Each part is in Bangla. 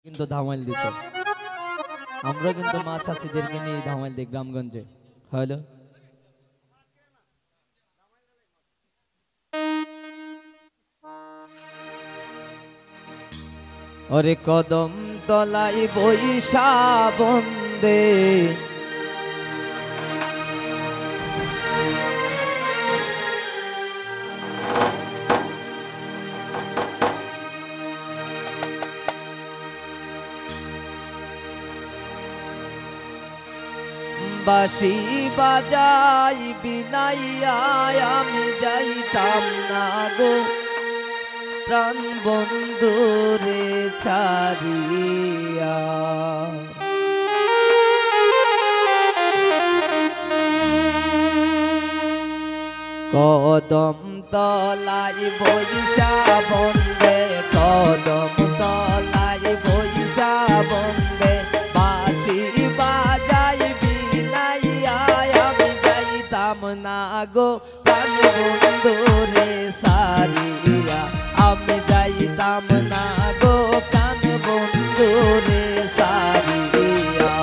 কিন্তু ধামাইল দিত। আমরা কিন্তু মা চাষিদেরকে নিয়ে ধামাইল দিই গ্রামগঞ্জে। হ্যালো, ওরে কদম তলাই বৈশা বন্দে বাঁশি বাজাই বিনাইয়া আমি যাইতাম না গো প্রাণ বন্ধুরে ছাড়িয়া। কদম তলাই বৈশা বন্দে, কদম তলাই বৈশা বন্দে, বাঁশি বাজাই বিনাইয়া আমি যাইতাম না গো প্রাণ বন্ধুরে ছাড়িয়া। আমি যাইতাম না গো প্রাণ বন্ধুরে ছাড়িয়া।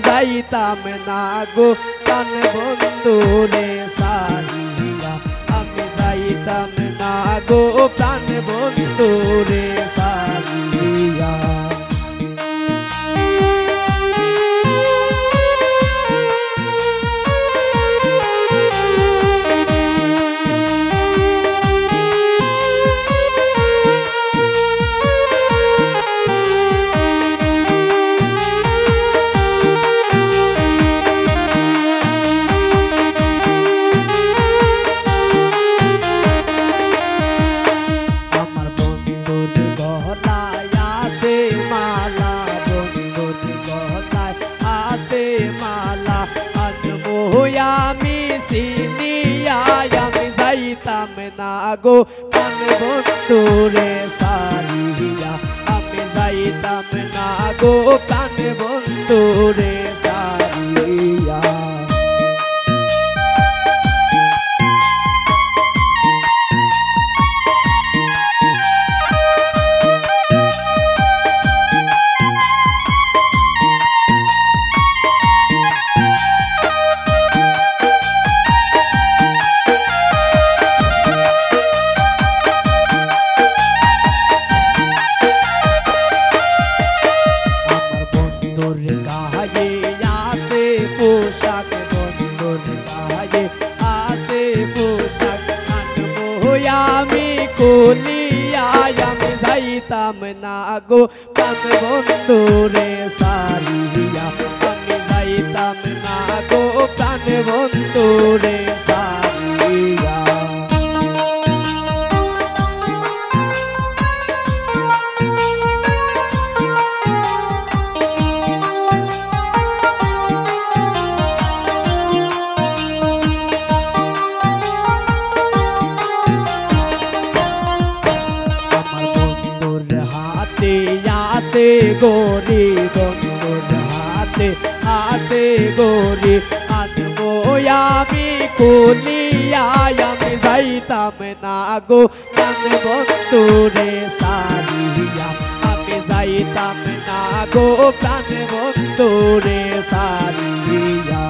যাইতাম না গো প্রাণ বন্ধুরে ছাড়িয়া। আমি যাইতাম না গো প্রাণ বন্ধুরে ছাড়িয়া। আমি চিনিয়া আমি যাইতাম না গো প্রাণ বন্ধুরে ছাড়িয়া। আমি যাইতাম না গো প্রাণ বন্ধুরে ছাড়িয়া। আমি কুলিয়া আমি যাইতাম না গো প্রাণ বন্ধুরে ছাড়িয়া। আমি যাইতাম না গো প্রাণ বন্ধুরে ছাড়িয়া। আসে গরি বন্ধুর হাতে আসে গরি আনবো আমি কুলিয়া। আমি যাইতাম না গো প্রাণ বন্ধুরে ছাড়িয়া। আমি যাইতাম না গো প্রাণ বন্ধুরে ছাড়িয়া।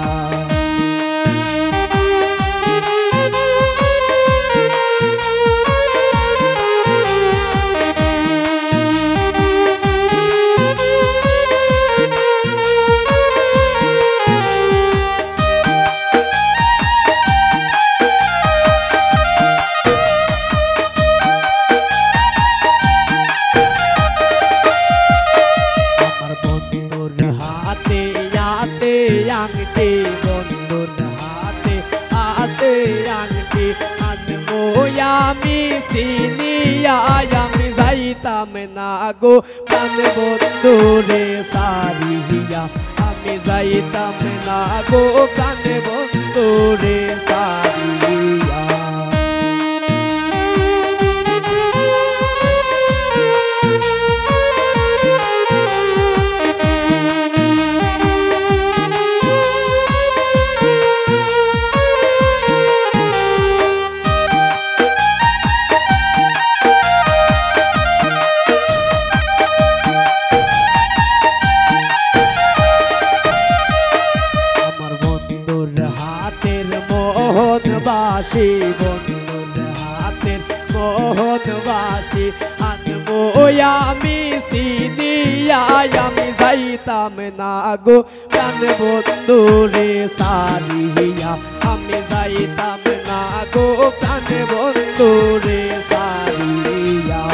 হাতে আসে না গো প্রাণ বন্ধু রে সারিয়া আমি যাইতাম না গো প্রাণ বন্ধু রে সারিয়া বাসি বন্ধুর হাতের মোহনবাসী আনবো আমি সিনিয়া আমি যাইতাম না গো প্রাণ বন্ধু রে সারিয়া আমি যাইতাম না গো প্রাণ বন্ধু রে সারিয়া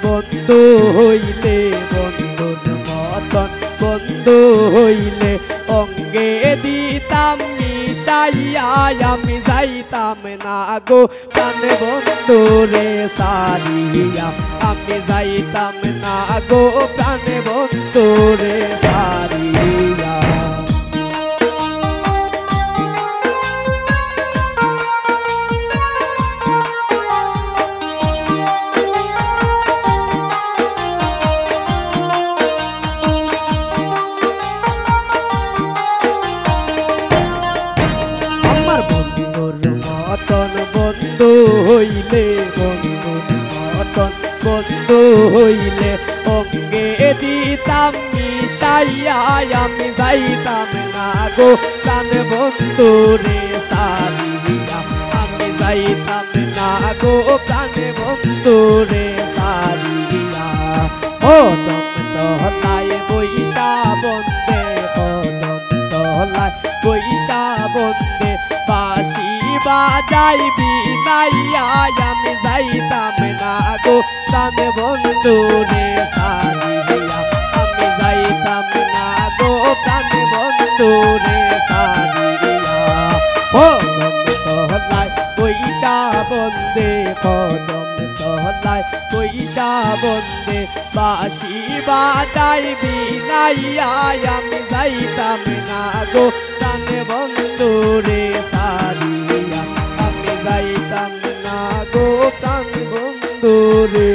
বন্ধু হইলে বন্ধুর মতন বন্ধু হইলে অঙ্গে দিতাম মিশাইয়া আমি যাইতাম না গো প্রাণ বন্ধু রে সারিয়া আমি যাইতাম না গো প্রাণ বন্ধু রে সারিয়া বন্ধু হইলে বন্ধুর মতন বন্ধু হইলে অঙ্গে দিতাম মিশাইয়া আমি যাইতাম না গো প্রাণ বন্ধু রে সারিয়া আমি যাইতাম না গো প্রাণ বন্ধু রে সারিয়া ও দম তহলায় বৈশা বন্দে ও দম তহলায় বৈশা বন্দে বাসি বাজাই বিনাইয়া আমি যাইতাম না গো প্রাণ বন্ধু রে সারিয়া আমি যাইতাম না গো প্রাণ বন্ধু রে সারিয়া ও দম তহলায় বৈশা বন্দে কদম তহলায় বৈশা বন্দে বাসি বাজাই বিনাইয়া আমি যাইতাম না গো প্রাণ বন্ধু রে সারিয়া আমি যাইতাম না গো প্রাণ বন্ধু রে